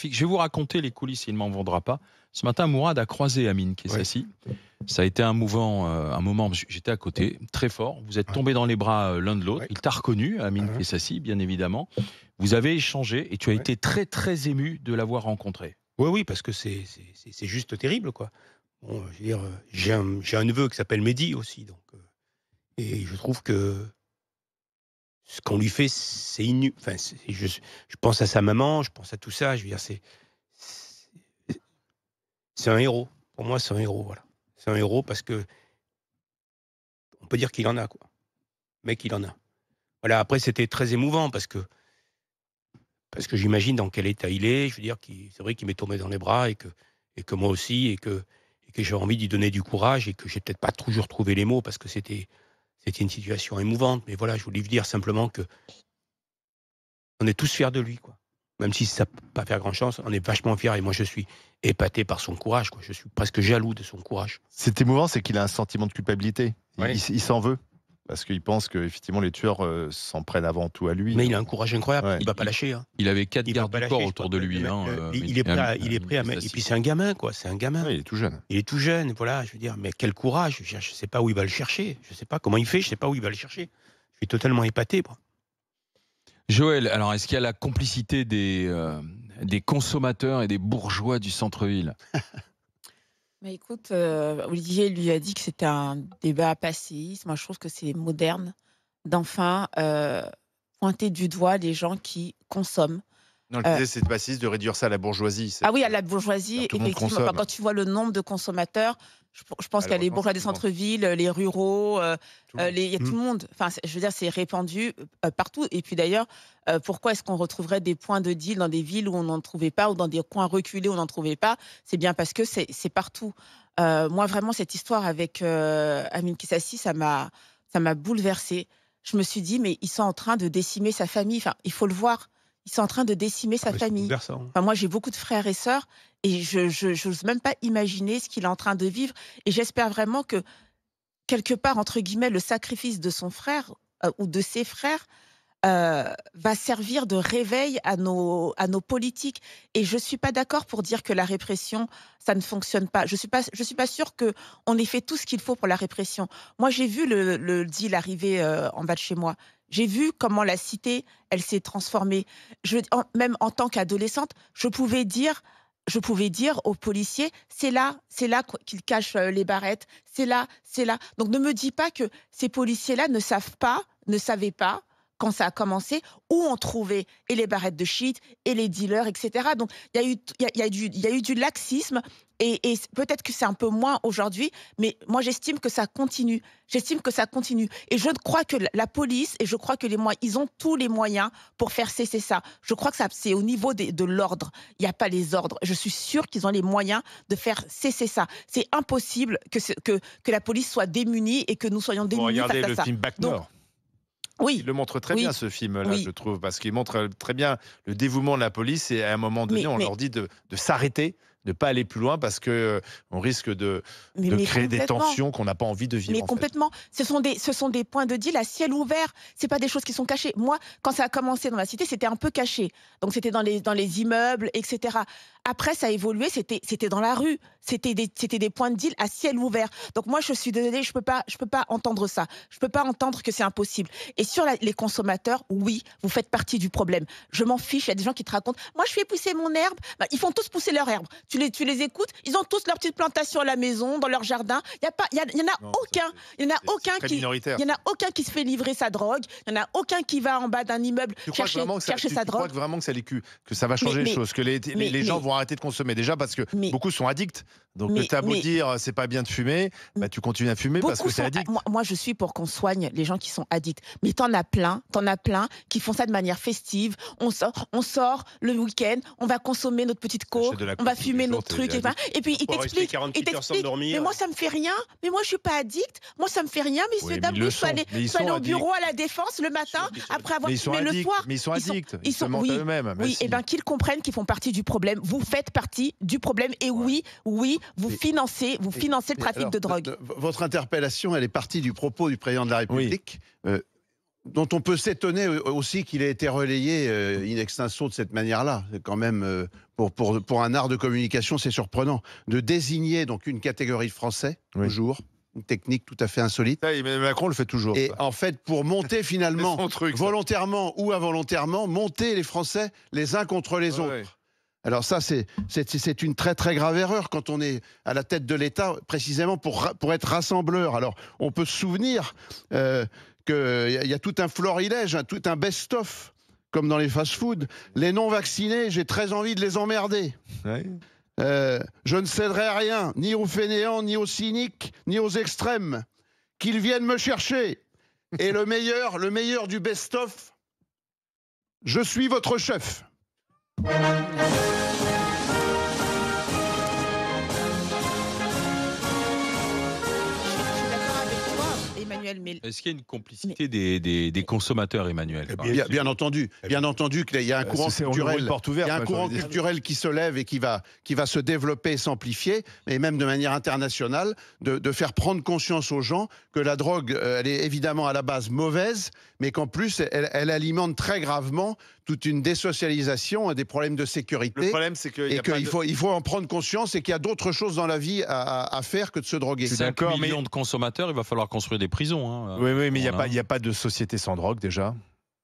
magnifique. Je vais vous raconter les coulisses, il ne m'en voudra pas. Ce matin, Mourad a croisé Amine Kessassi. Ouais. Ça a été un moment, j'étais à côté, très fort. Vous êtes tombés dans les bras l'un de l'autre. Ouais. Il t'a reconnu, Amine Kessassi, bien évidemment. Vous avez échangé et tu as été très, très ému de l'avoir rencontré. Oui, parce que c'est juste terrible, quoi. Bon, je veux dire, j'ai un neveu qui s'appelle Mehdi aussi, donc, et je trouve que ce qu'on lui fait, c'est inhumain. Enfin, je pense à sa maman, je pense à tout ça. Je veux dire, c'est un héros. Pour moi, c'est un héros, voilà. C'est un héros parce que on peut dire qu'il en a, quoi. Le mec, il en a. Voilà. Après, c'était très émouvant parce que j'imagine dans quel état il est. Je veux dire, c'est vrai qu'il m'est tombé dans les bras et que moi aussi et que j'ai envie d'y donner du courage et que j'ai peut-être pas toujours trouvé les mots parce que c'était une situation émouvante. Mais voilà, je voulais vous dire simplement que on est tous fiers de lui, quoi. Même si ça ne peut pas faire grand-chose, on est vachement fiers. Et moi, je suis épaté par son courage, quoi. Je suis presque jaloux de son courage. C'est émouvant, c'est qu'il a un sentiment de culpabilité. Ouais. Il s'en veut. Parce qu'il pense qu'effectivement, les tueurs s'en prennent avant tout à lui. Mais il a un courage incroyable. Ouais. Il ne va pas lâcher. Hein. Il avait 4 gardes du corps autour de lui. Il est prêt à mettre. Et puis, c'est un gamin, quoi. C'est un gamin. Ouais, il est tout jeune. Il est tout jeune, voilà. Je veux dire, mais quel courage. Je ne sais pas où il va le chercher. Je ne sais pas comment il fait. Je ne sais pas où il va le chercher. Je suis totalement épaté, moi. Joël, alors est-ce qu'il y a la complicité des consommateurs et des bourgeois du centre-ville? Mais écoute, Olivier lui a dit que c'était un débat passéiste. Moi, je trouve que c'est moderne d'enfin pointer du doigt les gens qui consomment. Non, l'idée, c'est passéiste de réduire ça à la bourgeoisie. Ah oui, à la bourgeoisie, effectivement. Quand tu vois le nombre de consommateurs, je pense qu'il y a les bourgeois des centres-villes, les ruraux, il y a tout le monde. Enfin, je veux dire, c'est répandu partout. Et puis d'ailleurs, pourquoi est-ce qu'on retrouverait des points de deal dans des villes où on n'en trouvait pas ou dans des coins reculés où on n'en trouvait pas? C'est bien parce que c'est partout. Moi, vraiment, cette histoire avec Amine Kessassi, ça m'a bouleversée. Je me suis dit, mais ils sont en train de décimer sa famille. Enfin, il faut le voir. Ils sont en train de décimer sa famille. Enfin, moi, j'ai beaucoup de frères et sœurs et je n'ose même pas imaginer ce qu'il est en train de vivre. Et j'espère vraiment que, quelque part, entre guillemets, le sacrifice de son frère ou de ses frères va servir de réveil à nos politiques. Et je ne suis pas d'accord pour dire que la répression, ça ne fonctionne pas. Je suis pas sûre qu'on ait fait tout ce qu'il faut pour la répression. Moi, j'ai vu le deal arriver en bas de chez moi. J'ai vu comment la cité, elle s'est transformée. Même en tant qu'adolescente, je pouvais dire aux policiers, c'est là qu'ils cachent les barrettes, c'est là. Donc ne me dis pas que ces policiers-là ne savaient pas, quand ça a commencé, où on trouvait et les barrettes de shit et les dealers, etc. Donc il y a eu du laxisme et peut-être que c'est un peu moins aujourd'hui, mais moi j'estime que ça continue. Et je crois que la police et je crois que ils ont tous les moyens pour faire cesser ça. Je crois que c'est au niveau de l'ordre. Il n'y a pas les ordres. Je suis sûre qu'ils ont les moyens de faire cesser ça. C'est impossible que la police soit démunie et que nous soyons démunis face à ça. Regardez le film Bac Nord. Oui. Il le montre très bien, ce film-là, je trouve, parce qu'il montre très bien le dévouement de la police et à un moment donné, on leur dit de s'arrêter, de ne pas aller plus loin parce qu'on risque de créer des tensions qu'on n'a pas envie de vivre. Mais complètement. Ce sont des points de deal à ciel ouvert. Ce pas des choses qui sont cachées. Moi, quand ça a commencé dans la cité, c'était un peu caché. Donc c'était dans les immeubles, etc. Après, ça a évolué, c'était dans la rue. C'était des points de deal à ciel ouvert. Donc moi, je suis désolée, je peux pas entendre ça. Je peux pas entendre que c'est impossible. Et sur les consommateurs, oui, vous faites partie du problème. Je m'en fiche, il y a des gens qui te racontent, moi je fais pousser mon herbe. Bah, ils font tous pousser leur herbe. Tu les écoutes, ils ont tous leur petite plantation à la maison, dans leur jardin. Il y en a aucun qui se fait livrer sa drogue. Il y en a aucun qui va en bas d'un immeuble chercher sa drogue. Tu crois vraiment que ça va changer les choses, que les gens vont arrêter de consommer déjà parce que beaucoup sont addicts. Donc t'as beau dire c'est pas bien de fumer, bah, tu continues à fumer parce que c'est addict. Moi je suis pour qu'on soigne les gens qui sont addicts. Mais t'en as plein qui font ça de manière festive. On sort le week-end, on va consommer notre petite coke, on va fumer notre truc. Et puis il t'explique. Mais moi ça me fait rien. Mais moi je suis pas addict. Moi ça me fait rien. Messieurs, dames, je suis allé au bureau à la Défense le matin après avoir fumé le soir. Mais ils sont addicts. Ils se mentent à eux-mêmes. Oui, et bien qu'ils comprennent qu'ils font partie du problème. Vous faites partie du problème. Et oui, vous financez le trafic de drogue. Votre interpellation, elle est partie du propos du président de la République. dont on peut s'étonner aussi qu'il ait été relayé in extenso de cette manière-là. C'est quand même, pour un art de communication, c'est surprenant. De désigner donc une catégorie de Français, toujours, une technique tout à fait insolite. Ça, Emmanuel Macron le fait toujours. Et ça. en fait, pour monter finalement, volontairement ou involontairement, monter les Français les uns contre les autres. Ouais. Alors ça, c'est une très très grave erreur quand on est à la tête de l'État, précisément pour être rassembleur. Alors, on peut se souvenir qu'il y a tout un florilège, tout un best-of, comme dans les fast-foods. Les non-vaccinés, j'ai très envie de les emmerder. Ouais. Je ne céderai rien, ni aux fainéants, ni aux cyniques, ni aux extrêmes. Qu'ils viennent me chercher. Et le meilleur du best-of, je suis votre chef. Est-ce qu'il y a une complicité des consommateurs, Emmanuel? Bien entendu qu'il y a un courant culturel, culturel qui se lève et qui va se développer et s'amplifier, mais même de manière internationale, de faire prendre conscience aux gens que la drogue, elle est évidemment à la base mauvaise, mais qu'en plus, elle alimente très gravement toute une désocialisation et des problèmes de sécurité. Le problème, c'est qu'il faut en prendre conscience et qu'il y a d'autres choses dans la vie à faire que de se droguer. 5 millions de consommateurs, il va falloir construire des prisons. Hein, oui, mais il n'y a pas de société sans drogue, déjà.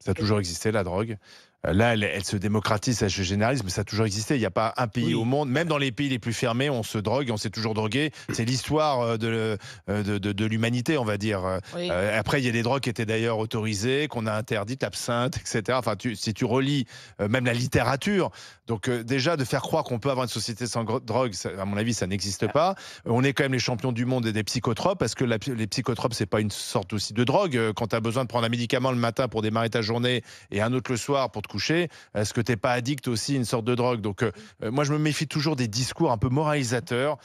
Ça a toujours existé, la drogue. Là, elle se démocratise, elle se généralise, mais ça a toujours existé. Il n'y a pas un pays au monde, même dans les pays les plus fermés, on se drogue, on s'est toujours drogué. C'est l'histoire de l'humanité, on va dire. Oui. Après, il y a des drogues qui étaient d'ailleurs autorisées, qu'on a interdites, l'absinthe, etc. Enfin, si tu relis même la littérature, donc déjà, de faire croire qu'on peut avoir une société sans drogue, ça, à mon avis, ça n'existe pas. On est quand même les champions du monde des psychotropes, parce que les psychotropes, c'est pas une sorte aussi de drogue. Quand tu as besoin de prendre un médicament le matin pour démarrer ta journée et un autre le soir pour te coucher, est-ce que t'es pas addict aussi à une sorte de drogue? Donc moi je me méfie toujours des discours un peu moralisateurs,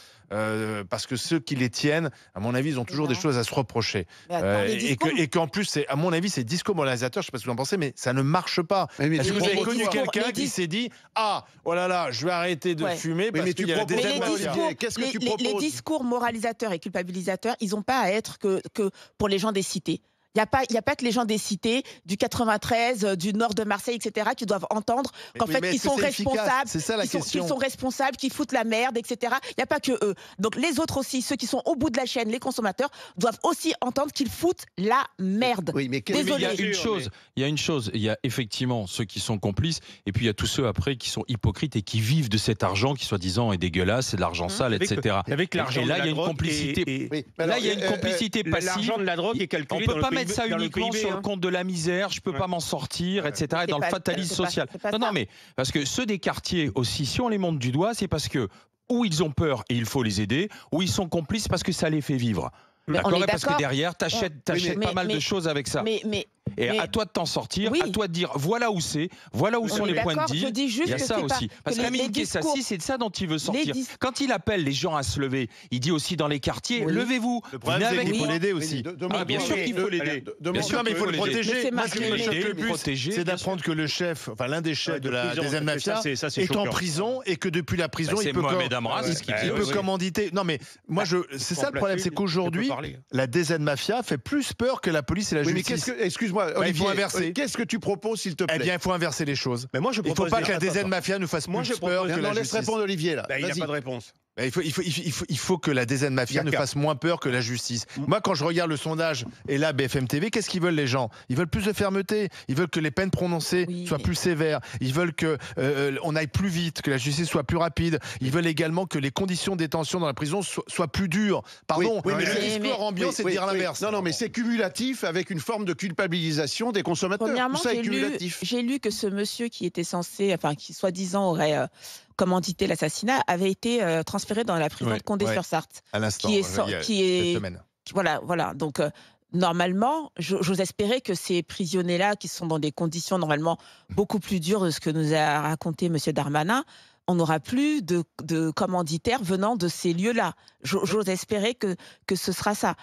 parce que ceux qui les tiennent, à mon avis, ils ont toujours des choses à se reprocher. Et qu'en plus, à mon avis, ces discours moralisateurs, je sais pas ce que vous en pensez, mais ça ne marche pas. Parce que vous avez connu quelqu'un qui s'est dit « Ah, oh là là, je vais arrêter de fumer parce qu'il y a des Qu'est-ce que tu proposes ? Les discours moralisateurs et culpabilisateurs, ils n'ont pas à être que pour les gens des cités. Il n'y a pas que les gens des cités, du 93, du nord de Marseille, etc., qui doivent entendre qu'en fait, ils sont responsables. C'est ça la question. Qu'ils sont responsables, qu'ils foutent la merde, etc. Il n'y a pas que eux. Donc les autres aussi, ceux qui sont au bout de la chaîne, les consommateurs, doivent aussi entendre qu'ils foutent la merde. Oui, mais il y a une chose, il y a effectivement ceux qui sont complices, et puis il y a tous ceux après qui sont hypocrites et qui vivent de cet argent qui soi-disant est dégueulasse, c'est de l'argent sale, etc. Avec l'argent et là, il y a une complicité. Là, il y a une complicité passive. L'argent de la drogue est calculé dans le PIB. Ça uniquement sur le compte de la misère, je peux pas m'en sortir, etc. Et dans le fatalisme social. Non, mais parce que ceux des quartiers aussi, si on les monte du doigt, c'est parce que ou ils ont peur et il faut les aider, ou ils sont complices parce que ça les fait vivre. D'accord, parce que derrière, t'achètes pas mal de choses avec ça. Et à toi de t'en sortir, à toi de dire voilà où c'est, voilà où sont les points de deal. Il y a ça aussi. Parce qu'Amin Kessassi, c'est de ça dont il veut sortir. Quand il appelle les gens à se lever, il dit aussi dans les quartiers, levez-vous. Le problème, c'est qu'il faut l'aider aussi. Bien sûr qu'il faut l'aider. Bien sûr, mais il faut le protéger. Moi, ce qui me choque le plus, c'est d'apprendre que le chef, enfin l'un des chefs de la deuxième mafia, est en prison et que depuis la prison, il peut commanditer. Non, mais moi, c'est ça le problème, c'est qu'aujourd'hui, la DZ Mafia fait plus peur que la police et la justice. Excuse-moi, il faut inverser. Qu'est-ce que tu proposes, s'il te plaît? Eh bien, il faut inverser les choses. Mais moi, il ne faut pas que la DZ Mafia nous fasse plus peur que la justice. Laisse répondre Olivier, là. Il n'y a pas de réponse. Il faut que la DZ Mafia nous fasse moins peur que la justice. Moi, quand je regarde le sondage et là, BFM TV, qu'est-ce qu'ils veulent les gens? Ils veulent plus de fermeté. Ils veulent que les peines prononcées soient plus sévères. Ils veulent que on aille plus vite, que la justice soit plus rapide. Ils veulent également que les conditions de détention dans la prison soient plus dures. Pardon, mais le discours ambiant, c'est de dire l'inverse. Non, mais c'est cumulatif avec une forme de culpabilisation des consommateurs. Premièrement, tout ça est cumulatif. J'ai lu que ce monsieur qui était censé, enfin, qui soi-disant aurait commandité l'assassinat, avait été transféré dans la prison de Condé-sur-Sarthe. À l'instant, cette semaine. Voilà. Donc, normalement, j'ose espérer que ces prisonniers-là, qui sont dans des conditions normalement beaucoup plus dures de ce que nous a raconté M. Darmanin, on n'aura plus de commanditaires venant de ces lieux-là. J'ose espérer que ce sera ça.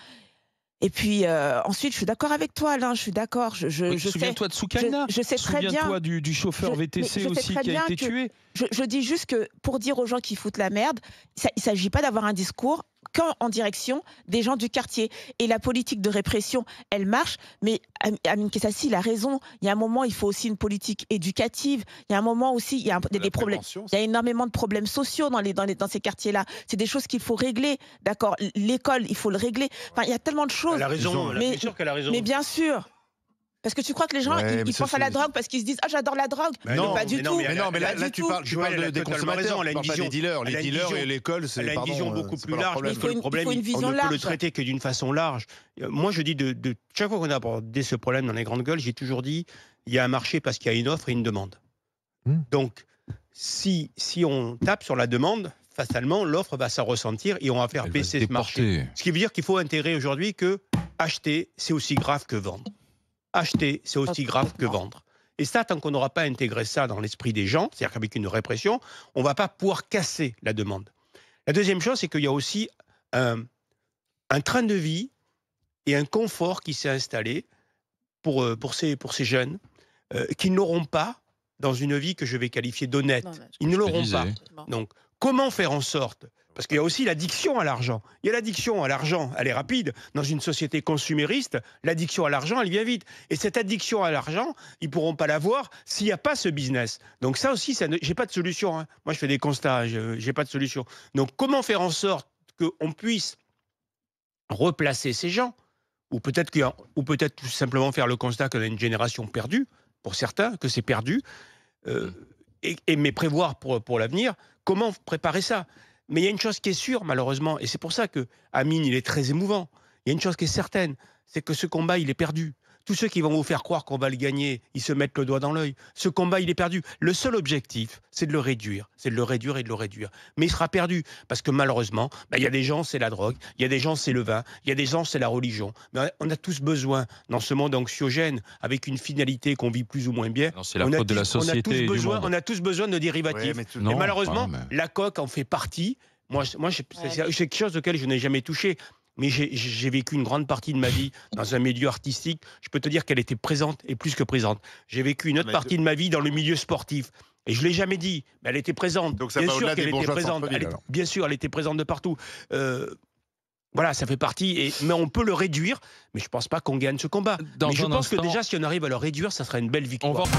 Et puis ensuite, je suis d'accord avec toi, Alain. Je suis d'accord. Souviens-toi de Soukaina. Je sais très bien. Souviens-toi du chauffeur VTC aussi qui a été tué. Je dis juste que pour dire aux gens qui foutent la merde, il ne s'agit pas d'avoir un discours qu'en direction des gens du quartier. Et la politique de répression, elle marche, mais Amin Kessassi, il a raison. Il y a un moment, il faut aussi une politique éducative. Il y a un moment aussi, il y a des problèmes. Il y a énormément de problèmes sociaux dans ces quartiers-là. C'est des choses qu'il faut régler, d'accord. L'école, il faut le régler. Enfin, il y a tellement de choses. Elle a raison, bien sûr qu'elle a raison. Mais bien sûr. Parce que tu crois que les gens, ils pensent à la drogue parce qu'ils se disent « Ah, j'adore la drogue ». Non, pas du tout. Mais là, tu parles des consommateurs, tu parles pas des dealers. Les dealers et l'école, c'est... Elle a une vision beaucoup plus large. Il faut une vision on ne large. peut le traiter que d'une façon large. Moi, je dis, chaque fois qu'on a abordé ce problème dans les grandes gueules, j'ai toujours dit, il y a un marché parce qu'il y a une offre et une demande. Donc, si on tape sur la demande, fatalement, l'offre va s'en ressentir et on va faire baisser ce marché. Ce qui veut dire qu'il faut intégrer aujourd'hui que acheter, c'est aussi grave que vendre. Acheter, c'est aussi grave que vendre. Et ça, tant qu'on n'aura pas intégré ça dans l'esprit des gens, c'est-à-dire qu'avec une répression, on ne va pas pouvoir casser la demande. La deuxième chose, c'est qu'il y a aussi un train de vie et un confort qui s'est installé pour ces jeunes qui n'auront pas dans une vie que je vais qualifier d'honnête. Ils ne l'auront pas. Donc, comment faire en sorte... Parce qu'il y a aussi l'addiction à l'argent. Il y a l'addiction à l'argent, elle est rapide. Dans une société consumériste, l'addiction à l'argent, elle vient vite. Et cette addiction à l'argent, ils ne pourront pas l'avoir s'il n'y a pas ce business. Donc ça aussi, j'ai pas de solution. Hein. Moi, je fais des constats, j'ai pas de solution. Donc comment faire en sorte qu'on puisse replacer ces gens, ou peut-être tout simplement faire le constat qu'on a une génération perdue, pour certains, que c'est perdu, mais prévoir pour l'avenir, comment préparer ça ? Mais il y a une chose qui est sûre, malheureusement, et c'est pour ça que Amin, il est très émouvant. Il y a une chose qui est certaine, c'est que ce combat, il est perdu. Tous ceux qui vont vous faire croire qu'on va le gagner, ils se mettent le doigt dans l'œil. Ce combat, il est perdu. Le seul objectif, c'est de le réduire. C'est de le réduire et de le réduire. Mais il sera perdu parce que malheureusement, il y a des gens, c'est la drogue. Il y a des gens, c'est le vin. Il y a des gens, c'est la religion. Mais on a tous besoin, dans ce monde anxiogène, avec une finalité qu'on vit plus ou moins bien. C'est la faute de la société. On a tous besoin de dérivatifs. Et malheureusement, la coque en fait partie. Moi, c'est quelque chose auquel je n'ai jamais touché. Mais j'ai vécu une grande partie de ma vie dans un milieu artistique. Je peux te dire qu'elle était présente et plus que présente. J'ai vécu une autre partie de ma vie dans le milieu sportif. Et je ne l'ai jamais dit, mais elle était présente. Donc ça va au-delà des bourgeois de centre-ville, bien sûr, elle était présente de partout. Voilà, ça fait partie. Mais on peut le réduire, mais je ne pense pas qu'on gagne ce combat. Mais je pense que déjà, si on arrive à le réduire, ça sera une belle victoire.